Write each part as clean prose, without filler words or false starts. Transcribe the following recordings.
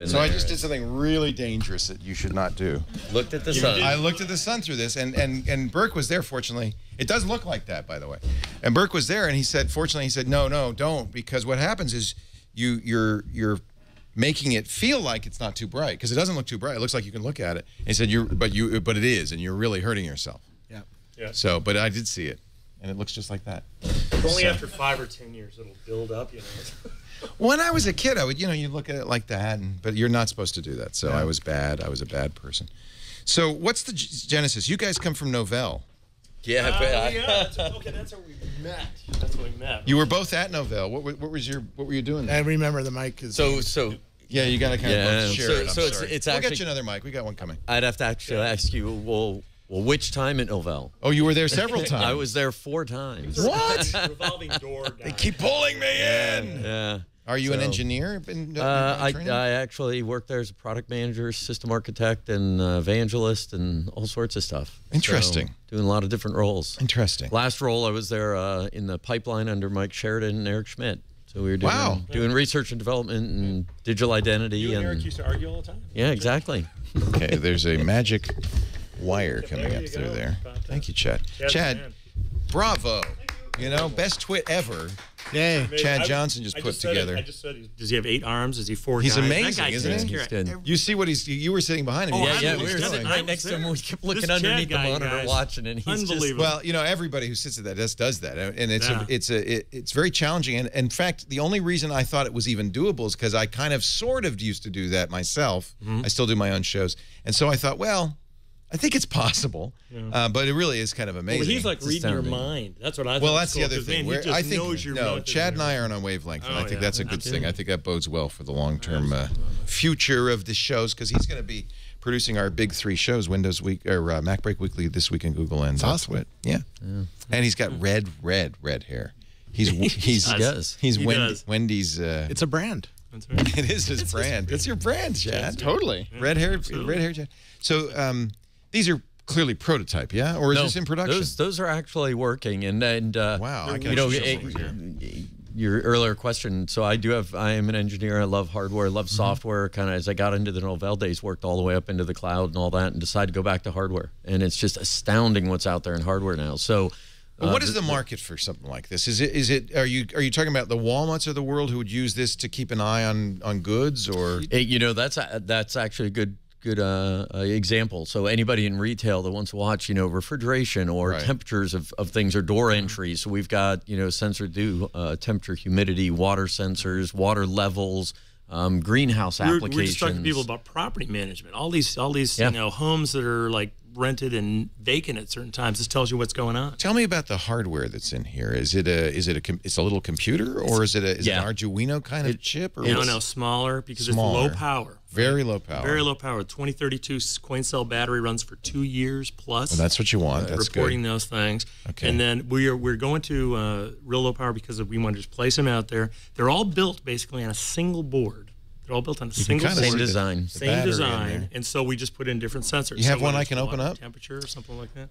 So I just did something really dangerous that you should not do. Looked at the sun. I looked at the sun through this, and Burke was there, fortunately. It does look like that, by the way. And Burke was there, and he said, fortunately, he said, no, don't, because what happens is you're making it feel like it's not too bright, because it doesn't look too bright. It looks like you can look at it. And he said, but it is, and you're really hurting yourself. Yeah. So, but I did see it, and it looks just like that. Only after 5 or 10 years it'll build up, you know. When I was a kid, I would, you look at it like that, but you're not supposed to do that. So I was bad. I was a bad person. So what's the genesis? You guys come from Novell. Yeah, okay, that's how we met. That's how we met. You were both at Novell. What were you doing there? I remember the mic. So yeah, you got to kind of share it. So it's actually, we'll get you another mic. We got one coming. I'd have to actually ask you, well, which time at Novell? Oh, you were there several times. I was there 4 times. What? Revolving door guy. They keep pulling me in. Yeah. Are you an engineer? I actually worked there as a product manager, system architect, and evangelist, and all sorts of stuff. Interesting. So, doing a lot of different roles. Interesting. Last role, I was there in the pipeline under Mike Sheridan and Eric Schmidt. So we were doing research and development and digital identity. You and Eric used to argue all the time. Yeah, exactly. Okay, there's a magic wire coming up through there. Thank you, Chad. Chad, bravo. You know, best twit ever. Yay. Chad Johnson just put together. I just said, does he have 8 arms? Is he 4 He's guys? amazing, isn't he? He's good. You see what you were sitting behind him. Yeah, we were sitting right next to him. We kept looking underneath the monitor watching, and he's unbelievable. Well, you know, everybody who sits at that desk does that, and it's very challenging. And in fact, the only reason I thought it was even doable is because I kind of sort of used to do that myself. I still do my own shows, and so I thought, well, I think it's possible, but it really is kind of amazing. Well, he's like reading your mind. That's what I thought. Well, that's the other thing. Man, I think Chad and I are on a wavelength, and I think that's a good thing. I think that bodes well for the long-term future of the shows, because he's going to be producing our big 3 shows: Windows Week or Mac Break Weekly, This Week in Google, and awesome. Yeah, and he's got red hair. He's Wendy's. It's a brand. That's right. It is his brand. It's your brand, Chad. Totally. Red hair, Chad. So. These are clearly prototype, yeah? Or is this in production? Those are actually working, and wow, I can your earlier question. So I am an engineer. I love hardware, love software. Kind of as I got into the Novell days, worked all the way up into the cloud and all that, and decided to go back to hardware. And it's just astounding what's out there in hardware now. So. Well, what is the market for something like this? Are you talking about the Walmarts of the world who would use this to keep an eye on goods, or that's actually a good example. So anybody in retail that wants to watch, refrigeration or temperatures of things, or door entries. So we've got, sensor temperature, humidity, water sensors, water levels, greenhouse applications. We're just talking to people about property management. All these homes that are like rented and vacant at certain times. This tells you what's going on. Tell me about the hardware that's in here. It's a little computer, or is it an Arduino kind of chip? Or no, smaller, because it's low power. Very low power. Very low power. 2032 coin cell battery runs for 2 years plus. Well, that's what you want. That's reporting good. Those things. Okay. And then we're going to real low power because we want to just place them out there. They're all built basically on a single board. They're all built on a single board. Same design. Same design. And so we just put in different sensors. You have one I can open up? Temperature or something like that?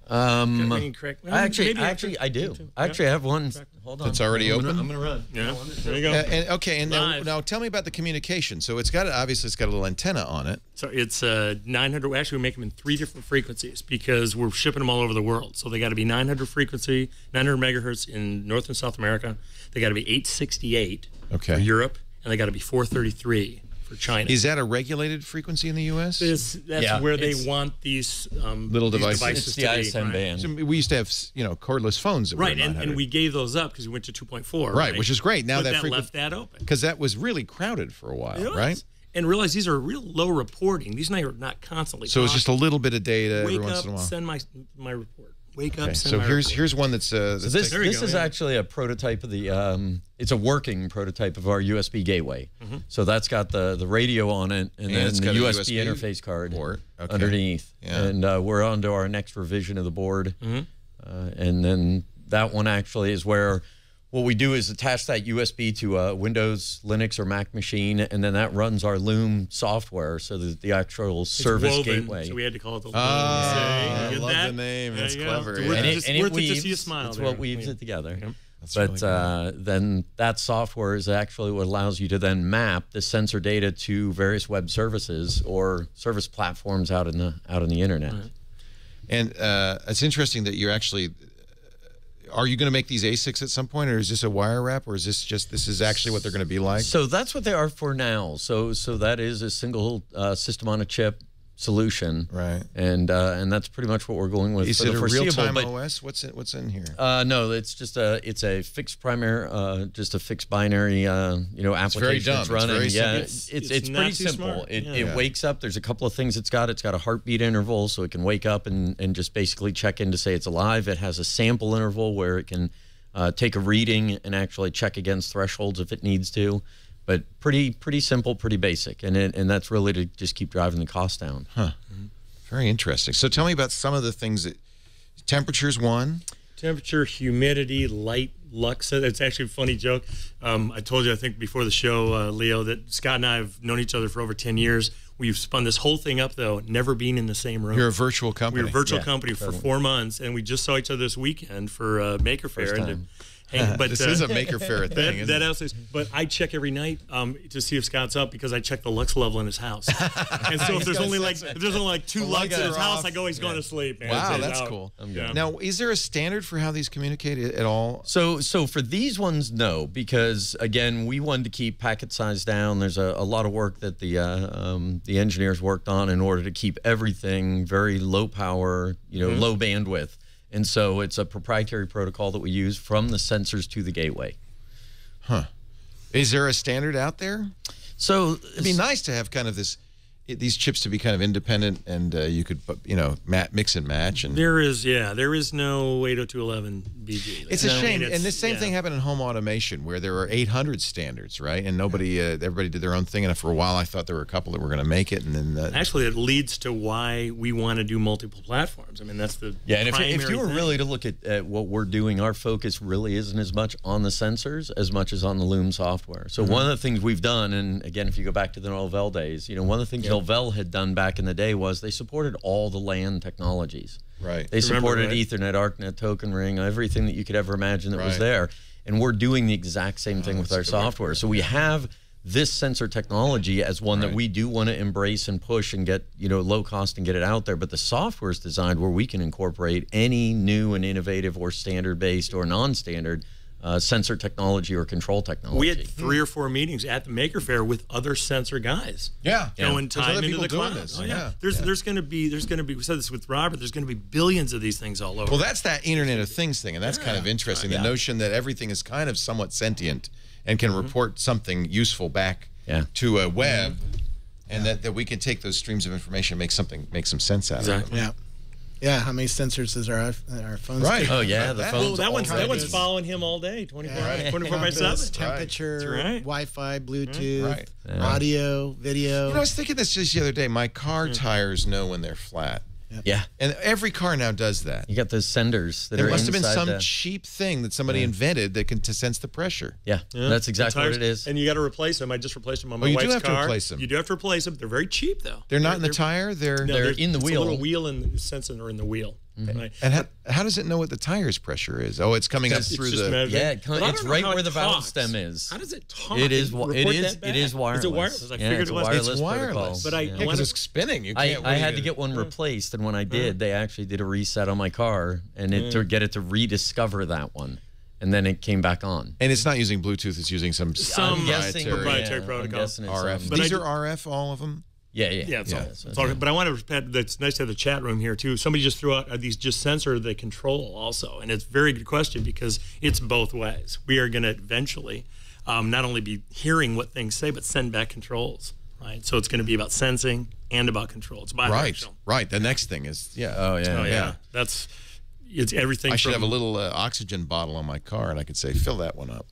Actually, I do. I actually have one. Hold on. It's already open? I'm going to run. Yeah. There you go. And now tell me about the communication. So obviously it's got a little antenna on it. So it's 900. Actually, we make them in 3 different frequencies because we're shipping them all over the world. So they got to be 900 frequency, 900 megahertz in North and South America. They got to be 868 for Europe, and they got to be 433 for China. Is that a regulated frequency in the U.S.? That's where they want these little devices. It's the ISM band. So we used to have cordless phones. That and we gave those up because we went to 2.4. Right, which is great. Now that left that open because that was really crowded for a while, right? And realize these are real low reporting. These are not constantly. So it's just a little bit of data every once in a while. Send my report. Wake up. So here's one that's. This is actually a prototype of the. It's a working prototype of our USB gateway. So that's got the radio on it, and then the USB interface card underneath. Yeah. And we're on to our next revision of the board, and then that one actually is where. What we do is attach that USB to a Windows, Linux, or Mac machine, and then that runs our Loom software, so that the actual service Wovyn, gateway. So we had to call it the Loom. I love the name. That's clever. It's worth it to see a smile. It's what weaves it together. Yep. But then that software is actually what allows you to then map the sensor data to various web services or service platforms out in the internet. Right. And it's interesting that you're actually. Are you going to make these ASICs at some point, or is this a wire wrap, or is this is actually what they're going to be like? So that's what they are for now. So that is a single system on a chip solution, right? And that's pretty much what we're going with. Is for it the a real-time OS? What's in here? No, it's just a fixed primary, just a fixed binary, application. It's very dumb. That's running. It's very it's pretty simple. It wakes up. There's a couple of things it's got. It's got a heartbeat interval, so it can wake up and just basically check in to say it's alive. It has a sample interval where it can take a reading and actually check against thresholds if it needs to. But pretty simple, pretty basic, and that's really to just keep driving the cost down. Huh. Very interesting. So tell me about some of the things that temperature's one. Temperature, humidity, light, lux. It's actually a funny joke. I told you, I think before the show, Leo, that Scott and I have known each other for over 10 years. We've spun this whole thing up, though, never being in the same room. You're a virtual company. We were a virtual company for 4 months, and we just saw each other this weekend for Maker Faire. But this is a Maker Faire thing. But I check every night to see if Scott's up because I check the lux level in his house. And so if there's only like 2 lux in his house, I go, he's going to sleep. Man. Wow, that's cool. Now, is there a standard for how these communicate at all? So for these ones, no, because again, we wanted to keep packet size down. There's a lot of work that the engineers worked on in order to keep everything very low power, low bandwidth. And so it's a proprietary protocol that we use from the sensors to the gateway. Huh. Is there a standard out there? So it'd be nice to have kind of these chips to be kind of independent, and you could mix and match. And there is no 802.11 BG. It's a shame, and the same thing happened in home automation where there were 800 standards, right? And everybody did their own thing. And for a while, I thought there were a couple that were going to make it, and then actually, it leads to why we want to do multiple platforms. I mean, that's the And if you were really to look at what we're doing, our focus really isn't as much on the sensors as much as on the Loom software. So one of the things we've done, and again, if you go back to the Novell days, one of the things Novell had done back in the day was they supported all the LAN technologies. Right. They supported Ethernet, ArcNet, Token Ring, everything that you could ever imagine that was there. And we're doing the exact same thing with our software. So we have this sensor technology as one that we do want to embrace and push and get, low cost and get it out there. But the software is designed where we can incorporate any new and innovative or standard-based or non-standard sensor technology or control technology. We had 3 or 4 meetings at the Maker Faire with other sensor guys. Going time into the cloud. There's going to be. We said this with Robert. There's going to be billions of these things all over. Well, that's that Internet of Things thing, and that's kind of interesting. The notion that everything is kind of somewhat sentient and can report something useful back to a web, and that we can take those streams of information and make some sense out of it. Yeah, how many sensors does our phones? Right. Oh yeah, the phones. That one's following him all day, 24/7. Temperature, Wi-Fi, Bluetooth, audio, video. I was thinking this just the other day. My car tires know when they're flat. Yeah, and every car now does that. You got those senders that there must have been some cheap thing that somebody invented that can sense the pressure. Yeah, that's exactly what it is. And you got to replace them. I just replaced them on my wife's car. You do have to replace them. You do have to replace them. They're very cheap though. They're not in the tire. They're in the wheel. A little wheel and sensor are in the wheel. Right. And how does it know what the tire's pressure is? Oh, it's coming up through the. It's right where the valve stem is. How does it talk? It is wireless. Is it wireless? I figured it was. It's wireless. But because it's spinning. I had to get one replaced, and when I did, they actually did a reset on my car, and to get it to rediscover that one. And then it came back on. And it's not using Bluetooth; it's using some proprietary protocol. RF. These are RF, all of them. Yeah. But I want to. That's nice to have the chat room here too. Somebody just threw out, are these just sensor they control also? And it's a very good question because it's both ways. We are going to eventually not only be hearing what things say, but send back controls. Right. So it's going to be about sensing and about control. It's bidirectional. Right. The next thing is It's everything. I should have a little oxygen bottle on my car, and I could say, fill that one up.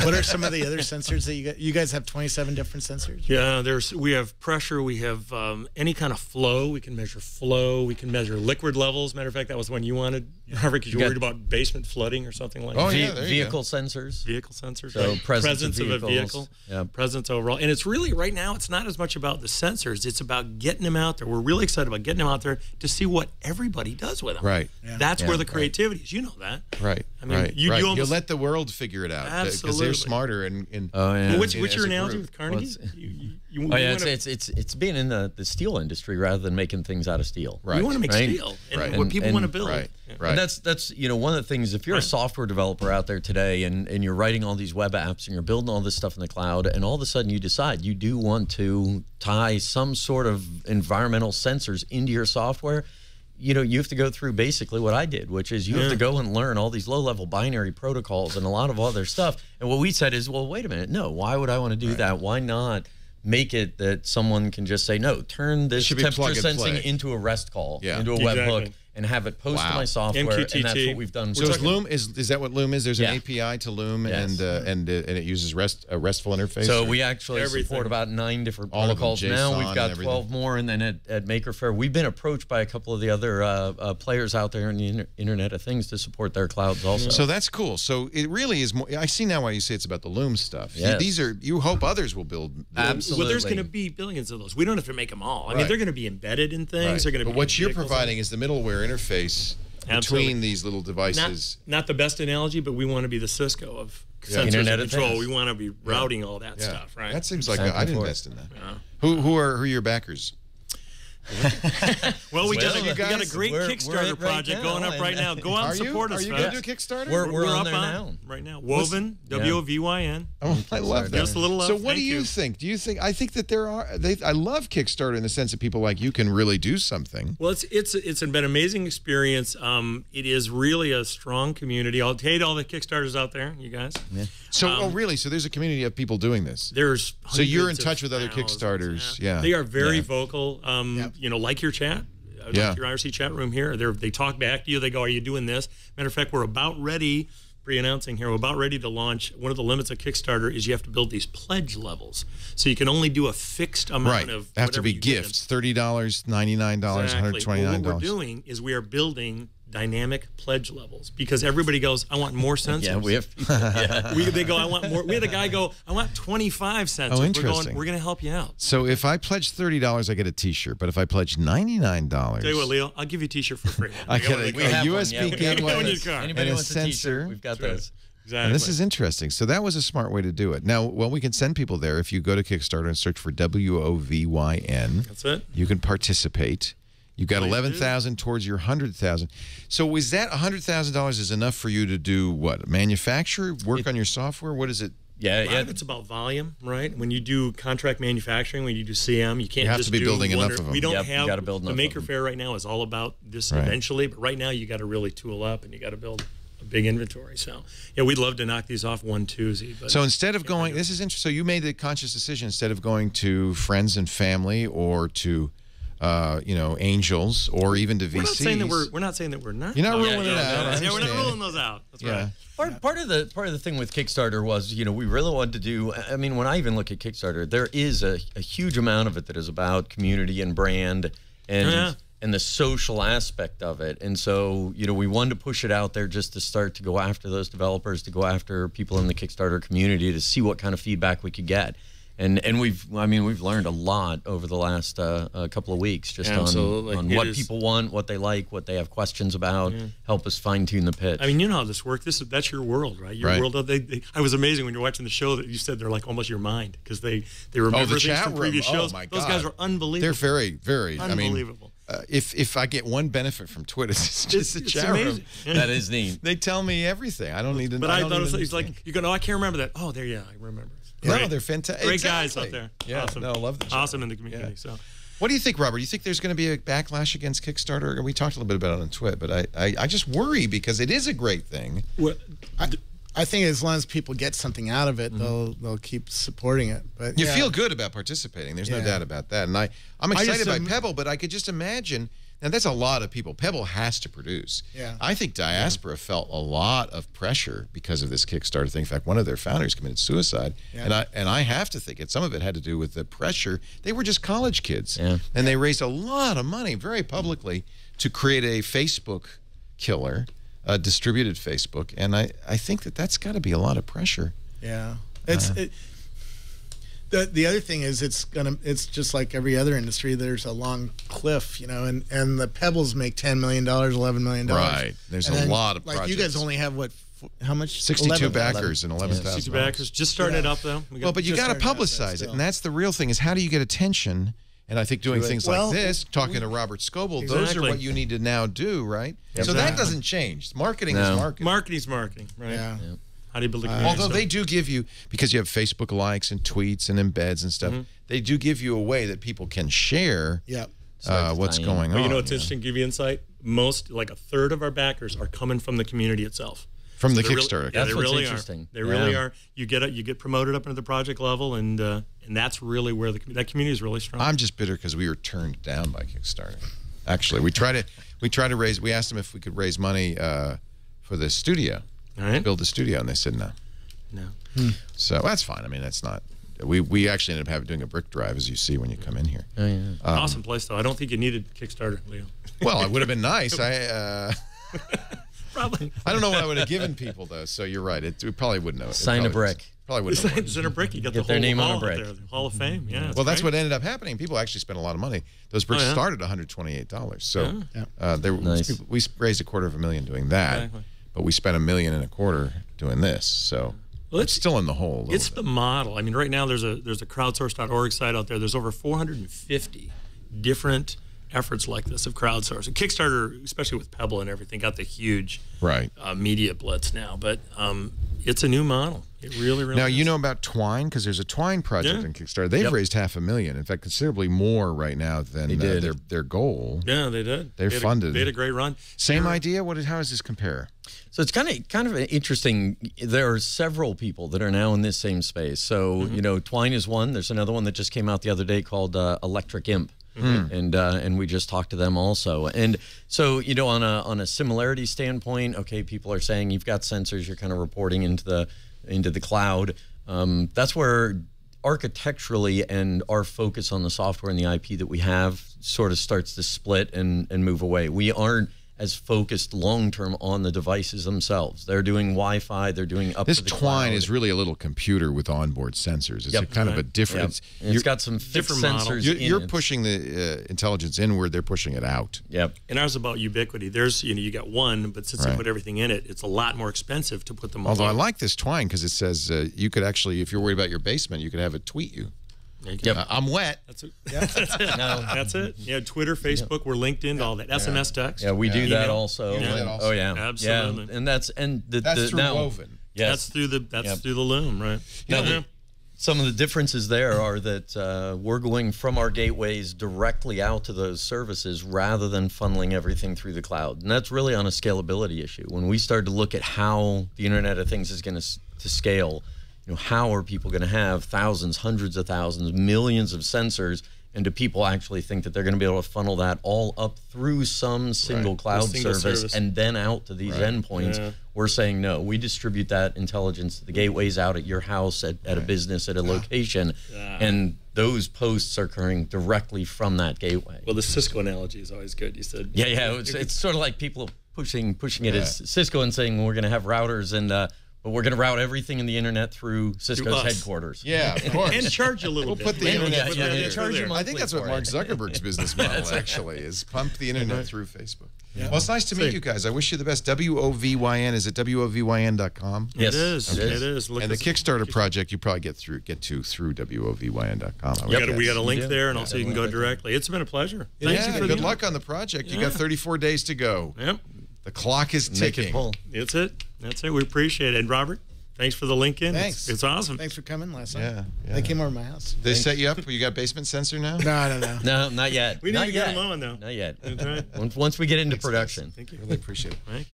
What are some of the other sensors that you guys have? 27 different sensors. Yeah, we have pressure. We have any kind of flow. We can measure flow. We can measure liquid levels. Matter of fact, that was one you wanted. Because you're worried about basement flooding or something like that. Oh, yeah, vehicle sensors. Vehicle sensors. So right. presence of a vehicle. Yeah. Presence overall. And it's really, right now, it's not as much about the sensors. It's about getting them out there. We're really excited about getting them out there to see what everybody does with them. Right. Yeah. That's where the creativity is. You know that. Right. I mean, you almost, let the world figure it out. Absolutely. Because they're smarter. What's your analogy with Carnegie? It's being in the steel industry rather than making things out of steel. Right. You want to make steel. And what people want to build. Right. And that's one of the things, if you're a software developer out there today and you're writing all these web apps and you're building all this stuff in the cloud, and all of a sudden you decide you do want to tie some sort of environmental sensors into your software, you have to go through basically what I did, which is you have to go and learn all these low-level binary protocols and a lot of other stuff. And what we said is, well, wait a minute, no, why would I want to do that? Why not make it that someone can just say, no, turn this temperature sensing into a REST call, into a webhook, and have it post to my software, MQTT. and that's what we've done. So is Loom, is that what Loom is? There's an API to Loom, and it uses a RESTful interface? So we actually support about 9 different protocols now. We've got 12 more, and then at Maker Faire, we've been approached by a couple of the other players out there in the Internet of Things to support their clouds also. So that's cool. So it really is more. I see now why you say it's about the Loom stuff. Yes. You hope others will build. Absolutely. Well, there's going to be billions of those. We don't have to make them all. I mean, they're going to be embedded in things. They're going to be. But what you're providing is the middleware interface between these little devices. Not the best analogy, but we want to be the Cisco of sensors and control. We want to be routing all that stuff, right? That seems like I'd invest in that. Who are your backers? Well, we got a great Kickstarter project going up right now. Go out and support us. Are you going to do a Kickstarter? We're up on there now. Right now. Wovyn, W-O-V-Y-N. Oh, I love that. Give us a little love. So what do you think? Do you think? I think that I love Kickstarter in the sense that people like you can really do something. Well, it's been an amazing experience. It is really a strong community. I'll hate all the Kickstarters out there, you guys. Yeah. So, really? So there's a community of people doing this. There's so you're in touch with other Kickstarters. Yeah. They are very vocal. Like your chat. Like your IRC chat room here. They talk back to you. They go, "Are you doing this?" Matter of fact, we're about ready. Pre-announcing here, we're about ready to launch. One of the limits of Kickstarter is you have to build these pledge levels, so you can only do a fixed amount of. Have to be gifts: $30, $99, $129. Well, what we're doing is we are building dynamic pledge levels because everybody goes, I want more sensors. Yeah, we have. They go, I want more. We had a guy go, I want 25 sensors. Oh, interesting. We're going to help you out. So if I pledge $30, I get a T-shirt. But if I pledge $99, tell you what, Leo, I'll give you a T-shirt for free. I get a USB gateway and a sensor. We've got those. Exactly. And this is interesting. So that was a smart way to do it. Now, we can send people there. If you go to Kickstarter and search for WOVYN, that's it. You can participate. You've got 11,000 towards your 100,000. So is that $100,000 is enough for you to do what? Manufacture, work on your software? What is it? Yeah, it's about volume, right? When you do contract manufacturing, when you do CM, you can't have just to be building enough of them. We don't have the Maker Faire right now is all about this eventually, but right now you got to really tool up and you got to build a big inventory. So yeah, we'd love to knock these off one Tuesday. But so instead of going, this is interesting. So you made the conscious decision instead of going to friends and family or to angels or even to VCs. We're not saying that we're not. You're not ruling it out. Yeah, we're not ruling those out. That's right. Part of the thing with Kickstarter was, we really wanted to do. I mean, when I even look at Kickstarter, there is a huge amount of it that is about community and brand and the social aspect of it. And so, we wanted to push it out there just to start to go after those developers, to go after people in the Kickstarter community to see what kind of feedback we could get. And we've learned a lot over the last couple of weeks just on what people want, what they like, what they have questions about, help us fine tune the pitch. I mean, you know how this works. That's your world, right? Your world. I was amazing when you're watching the show that you said they're like almost your mind because they remember things from previous shows. My God. Those guys are unbelievable. They're very, very unbelievable. If I get one benefit from Twitter, it's just the chat room. That is neat. They tell me everything. I don't need to. But I thought it's like you go, no, I can't remember that. Oh, I remember. No, they're fantastic. Great guys out there. Yeah, awesome. No, love the chat. Awesome in the community. So, what do you think, Robert? Do you think there's going to be a backlash against Kickstarter? We talked a little bit about it on Twitter, but I just worry because it is a great thing. Well, I think as long as people get something out of it, they'll keep supporting it. But you feel good about participating. There's no doubt about that. And I'm excited by Pebble, but I could just imagine. Now, that's a lot of people. Pebble has to produce. Yeah. I think Diaspora felt a lot of pressure because of this Kickstarter thing. In fact, one of their founders committed suicide. Yeah. And I have to think some of it had to do with the pressure. They were just college kids. Yeah. And they raised a lot of money very publicly to create a Facebook killer. distributed Facebook, and I think that's got to be a lot of pressure. Yeah, the other thing is it's just like every other industry. There's a long cliff, and the Pebbles make $10 million, $11 million. Right. There's a lot of projects. You guys only have what? How much? 62 backers and 11,000. 62 backers. Just starting it up though. Well, but you got to publicize it, and that's the real thing. Is how do you get attention? And I think doing things like this, talking to Robert Scoble, those are what you need to now do, right? So that doesn't change. Marketing is marketing. Marketing's marketing, right? Yeah. How do you build a community? Although they do give you, because you have Facebook likes and tweets and embeds and stuff, they do give you a way that people can share what's going on. Well, you know what's interesting? Give you insight. Like a third of our backers are coming from the community itself. From the Kickstarter. Yeah, they really are. They really are. You get promoted up into the project level, and that's really where that community is really strong. I'm just bitter because we were turned down by Kickstarter. Actually, we tried to raise. We asked them if we could raise money for the studio, build the studio, and they said no. No. So that's fine. I mean, that's not. We actually ended up doing a brick drive, as you see when you come in here. Oh yeah. Awesome place though. I don't think you needed Kickstarter, Leo. Well, it would have been nice. Probably. I don't know what I would have given people though. So you're right. We probably wouldn't know. Sign a brick. Probably wouldn't have. Sign a brick. You got the their name on a brick. There, the Hall of Fame. Yeah. Well, that's what ended up happening. People actually spent a lot of money. Those bricks started $128. So we raised $250,000 doing that, but we spent $1.25 million doing this. So it's still in the hole. It's the model. I mean, right now there's a crowdsource.org site out there. There's over 450 different efforts like this of crowdsourcing. Kickstarter, especially with Pebble and everything, got the huge media blitz now. But it's a new model. It really now is. You know about Twine, because there's a Twine project in Kickstarter. They've raised $500,000. In fact, considerably more right now than their goal. Yeah, they did. They funded. They had a great run. Same idea. How does this compare? So it's kind of interesting. There are several people that are now in this same space. So Twine is one. There's another one that just came out the other day called Electric Imp. And we just talked to them also. And so, on a similarity standpoint, okay, people are saying you've got sensors, you're kind of reporting into the cloud. That's where architecturally and our focus on the software and the IP that we have sort of starts to split and move away. We aren't as focused long-term on the devices themselves. They're doing Wi-Fi, they're doing up to the Twine cloud. is really a little computer with onboard sensors. It's a kind of a different... It's got some fixed sensors You're pushing the intelligence inward, they're pushing it out. Yep. And ours is about ubiquity. There's, you got one, but since you put everything in it, it's a lot more expensive to put them all. Although I like this Twine because it says you could actually, if you're worried about your basement, you could have it tweet you. I'm wet. That's it. That's it. Yeah, Twitter, Facebook, we're linked into all that. SMS text. Yeah, we do that also. Oh yeah, absolutely. Yeah. And that's through Wovyn. Yes, that's through the Loom, right? Now, some of the differences there are that we're going from our gateways directly out to those services rather than funneling everything through the cloud, and that's really on a scalability issue. When we start to look at how the Internet of Things is going to scale. How are people going to have thousands, hundreds of thousands, millions of sensors, and do people actually think that they're going to be able to funnel that all up through some single cloud service and then out to these endpoints? Yeah. We're saying no. We distribute that intelligence to the gateways out at your house, at a business, at a location, and those posts are occurring directly from that gateway. Well, the Cisco analogy is always good. You said it's sort of like people pushing it as Cisco and saying we're going to have routers and. But we're going to route everything in the internet through Cisco's headquarters. Yeah, of course. And charge a little bit. We'll put the internet through. I think that's what Mark Zuckerberg's business model actually is, pump the internet through Facebook. Yeah. Well, it's nice to meet you guys. I wish you the best. WOVYN, is it WOVYN.com? Yes, it is. And the Kickstarter project you probably get to through WOVYN.com. We got a link there, and also you can go directly. It's been a pleasure. Good luck on the project. You got 34 days to go. Yep. The clock is ticking. That's it. We appreciate it. And Robert, thanks for the link in. Thanks. It's awesome. Thanks for coming last night. Yeah. They came over to my house. They set you up? You got basement sensor now? No. No, not yet. We need to get them on, though. Not yet. That's right. Once we get into production. Thank you. Really appreciate it. Right.